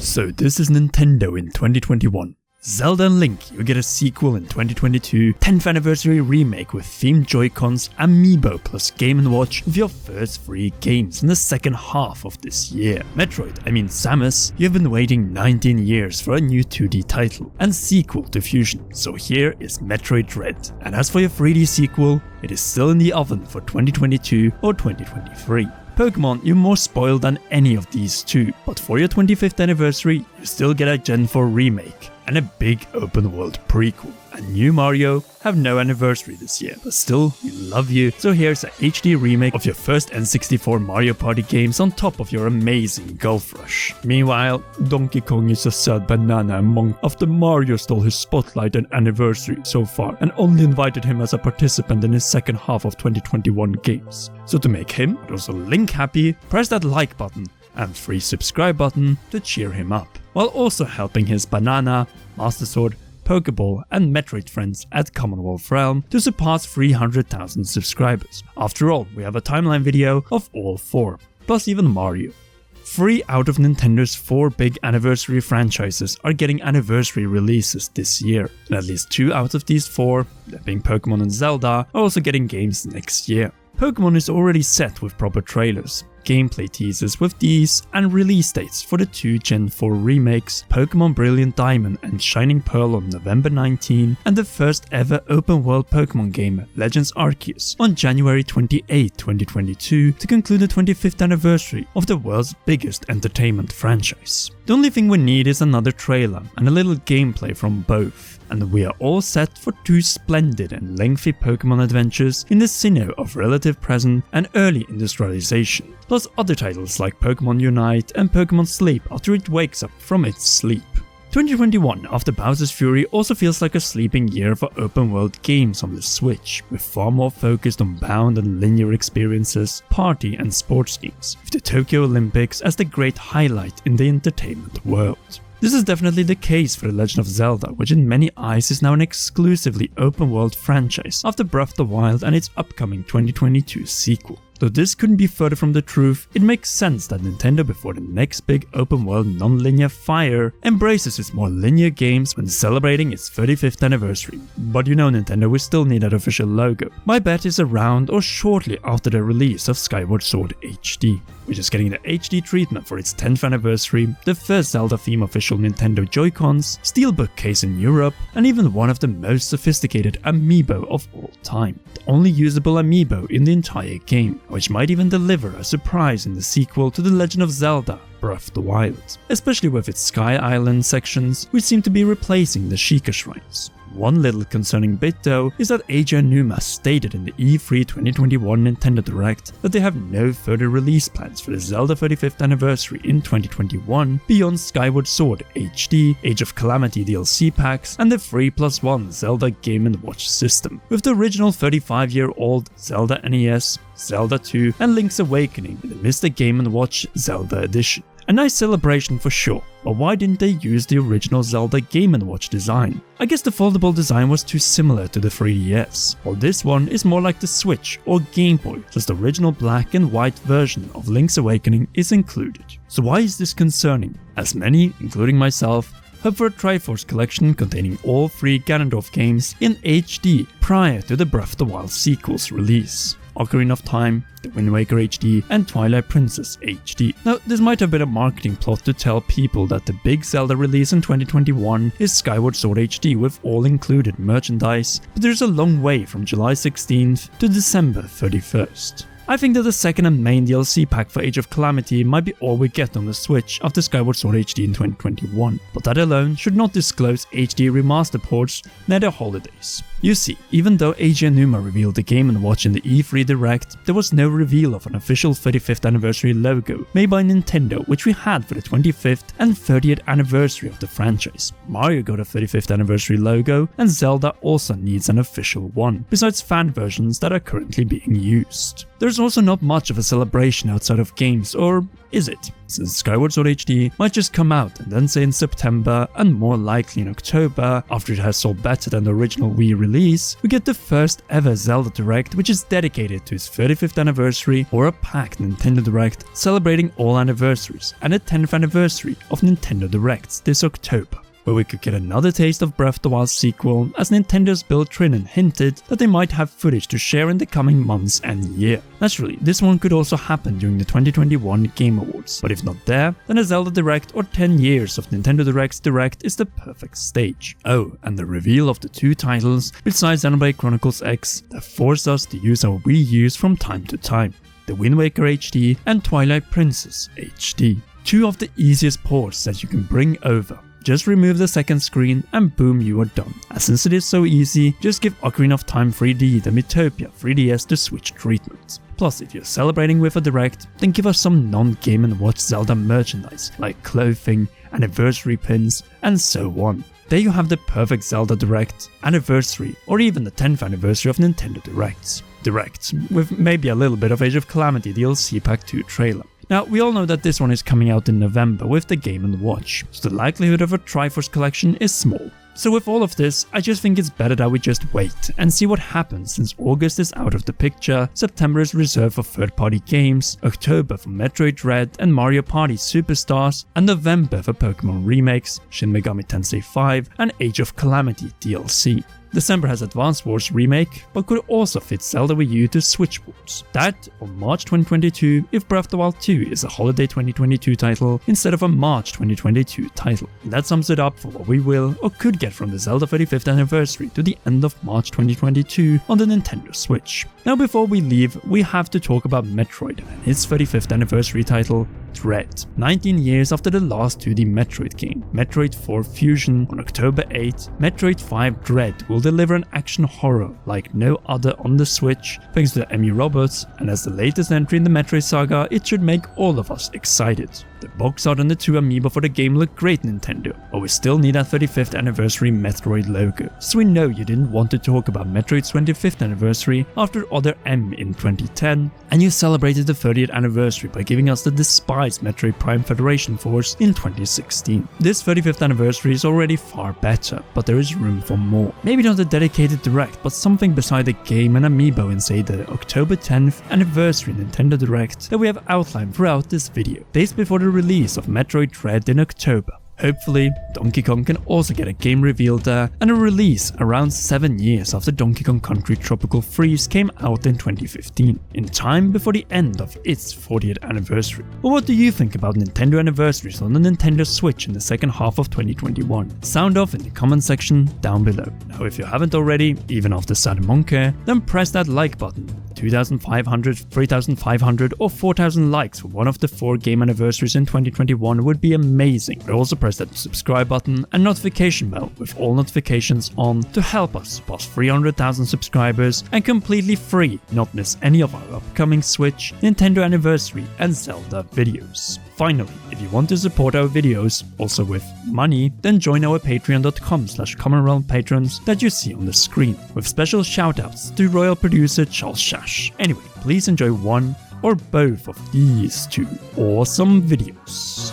So this is Nintendo in 2021. Zelda and Link, you get a sequel in 2022, 10th anniversary remake with themed Joy-Cons, Amiibo plus Game & Watch with your first 3 games in the second half of this year. Metroid, Samus, you have been waiting 19 years for a new 2D title and sequel to Fusion, so here is Metroid Dread. And as for your 3D sequel, it is still in the oven for 2022 or 2023. Pokemon, you're more spoiled than any of these two, but for your 25th anniversary, you still get a Gen 4 remake and a big open world prequel. And new Mario have no anniversary this year, but still, we love you, so here's a HD remake of your first N64 Mario Party games on top of your amazing Golf Rush. Meanwhile, Donkey Kong is a sad banana monk after Mario stole his spotlight and anniversary so far and only invited him as a participant in his second half of 2021 games. So to make him, but also Link happy, press that like button and free subscribe button to cheer him up, while also helping his Banana, Master Sword, Pokeball and Metroid friends at Commonwealth Realm to surpass 300,000 subscribers. After all, we have a timeline video of all 4, plus even Mario. 3 out of Nintendo's 4 big anniversary franchises are getting anniversary releases this year, and at least 2 out of these 4, that being Pokemon and Zelda, are also getting games next year. Pokemon is already set with proper trailers, gameplay teasers with these, and release dates for the 2 Gen 4 remakes, Pokemon Brilliant Diamond and Shining Pearl on November 19, and the first ever open world Pokemon game, Legends Arceus, on January 28, 2022 to conclude the 25th anniversary of the world's biggest entertainment franchise. The only thing we need is another trailer and a little gameplay from both, and we are all set for 2 splendid and lengthy Pokemon adventures in the sinew of relative present and early industrialization, plus other titles like Pokemon Unite and Pokemon Sleep after it wakes up from its sleep. 2021 after Bowser's Fury also feels like a sleeping year for open world games on the Switch, with far more focused on bound and linear experiences, party and sports games, with the Tokyo Olympics as the great highlight in the entertainment world. This is definitely the case for The Legend of Zelda, which in many eyes is now an exclusively open world franchise after Breath of the Wild and its upcoming 2022 sequel. Though this couldn't be further from the truth, it makes sense that Nintendo before the next big open world non-linear fire embraces its more linear games when celebrating its 35th anniversary. But you know Nintendo will still need an official logo. My bet is around or shortly after the release of Skyward Sword HD, which is getting the HD treatment for its 10th anniversary, the first Zelda-themed official Nintendo Joy-Cons, steelbook case in Europe, and even one of the most sophisticated amiibo of all time. The only usable amiibo in the entire game, which might even deliver a surprise in the sequel to The Legend of Zelda Breath of the Wild, especially with its Sky Island sections, which seem to be replacing the Sheikah Shrines. One little concerning bit though is that Eiji Aonuma stated in the E3 2021 Nintendo Direct that they have no further release plans for the Zelda 35th anniversary in 2021 beyond Skyward Sword HD, Age of Calamity DLC packs, and the 3+1 Zelda Game & Watch system, with the original 35-year-old Zelda NES, Zelda 2 and Link's Awakening in the Mr. Game & Watch Zelda Edition. A nice celebration for sure, but why didn't they use the original Zelda Game & Watch design? I guess the foldable design was too similar to the 3DS, while this one is more like the Switch or Game Boy, just the original black and white version of Link's Awakening is included. So why is this concerning? As many, including myself, hope for a Triforce collection containing all 3 Ganondorf games in HD prior to the Breath of the Wild sequel's release. Ocarina of Time, The Wind Waker HD, and Twilight Princess HD. Now, this might have been a marketing plot to tell people that the big Zelda release in 2021 is Skyward Sword HD with all included merchandise, but there's a long way from July 16th to December 31st. I think that the second and main DLC pack for Age of Calamity might be all we get on the Switch after Skyward Sword HD in 2021, but that alone should not disclose HD remaster ports near the holidays. You see, even though Eiji Aonuma revealed the Game & Watch in the E3 Direct, there was no reveal of an official 35th anniversary logo made by Nintendo, which we had for the 25th and 30th anniversary of the franchise. Mario got a 35th anniversary logo, and Zelda also needs an official one, besides fan versions that are currently being used. There's also not much of a celebration outside of games, or is it? Since Skyward Sword HD might just come out and then say in September and more likely in October after it has sold better than the original Wii release release, we get the first ever Zelda Direct, which is dedicated to its 35th anniversary, or a packed Nintendo Direct celebrating all anniversaries, and the 10th anniversary of Nintendo Directs this October, where we could get another taste of Breath of the Wild sequel, as Nintendo's Bill Trinan hinted that they might have footage to share in the coming months and year. Naturally, this one could also happen during the 2021 Game Awards, but if not there, then a Zelda Direct or 10 years of Nintendo Direct's Direct is the perfect stage. Oh, and the reveal of the 2 titles, besides Xenoblade Chronicles X, that force us to use our Wii U's from time to time, the Wind Waker HD and Twilight Princess HD. 2 of the easiest ports that you can bring over. Just remove the second screen and boom, you are done. And since it is so easy, just give Ocarina of Time 3D the Miitopia 3DS the Switch treatment. Plus, if you're celebrating with a Direct, then give us some non-Game & Watch Zelda merchandise like clothing, anniversary pins, and so on. There you have the perfect Zelda Direct, anniversary, or even the 10th anniversary of Nintendo Directs. Direct, with maybe a little bit of Age of Calamity DLC Pack 2 trailer. Now, we all know that this one is coming out in November with the Game & Watch, so the likelihood of a Triforce collection is small. So with all of this, I just think it's better that we just wait and see what happens, since August is out of the picture, September is reserved for third-party games, October for Metroid Dread and Mario Party Superstars, and November for Pokemon remakes, Shin Megami Tensei 5 and Age of Calamity DLC. December has Advance Wars Remake, but could also fit Zelda Wii U to Switch ports. That, or March 2022 if Breath of the Wild 2 is a holiday 2022 title instead of a March 2022 title. And that sums it up for what we will or could get from the Zelda 35th anniversary to the end of March 2022 on the Nintendo Switch. Now before we leave, we have to talk about Metroid and its 35th anniversary title, Dread. 19 years after the last 2D Metroid game, Metroid 4 Fusion, on October 8, Metroid 5 Dread will deliver an action horror like no other on the Switch, thanks to the Emmy Roberts, and as the latest entry in the Metroid saga, it should make all of us excited. The box art and the 2 amiibo for the game look great, Nintendo, but we still need a 35th anniversary Metroid logo, so we know you didn't want to talk about Metroid's 25th anniversary after Other M in 2010, and you celebrated the 30th anniversary by giving us the despised Metroid Prime Federation Force in 2016. This 35th anniversary is already far better, but there is room for more. Maybe not a dedicated Direct, but something beside the game and amiibo in, say, the October 10th anniversary Nintendo Direct that we have outlined throughout this video, days before the release of Metroid Dread in October. Hopefully, Donkey Kong can also get a game reveal there, and a release around 7 years after Donkey Kong Country Tropical Freeze came out in 2015, in time before the end of its 40th anniversary. But what do you think about Nintendo anniversaries on the Nintendo Switch in the second half of 2021? Sound off in the comment section down below. Now if you haven't already, even after Sad Monkey, then press that like button. 2,500, 3,500 or 4,000 likes for one of the 4 game anniversaries in 2021 would be amazing. But also press that subscribe button and notification bell with all notifications on to help us pass 300,000 subscribers and completely free not miss any of our upcoming Switch, Nintendo anniversary and Zelda videos. Finally, if you want to support our videos, also with money, then join our patreon.com/commonrealm patrons that you see on the screen, with special shoutouts to royal producer Charles Shash. Anyway, please enjoy one or both of these 2 awesome videos.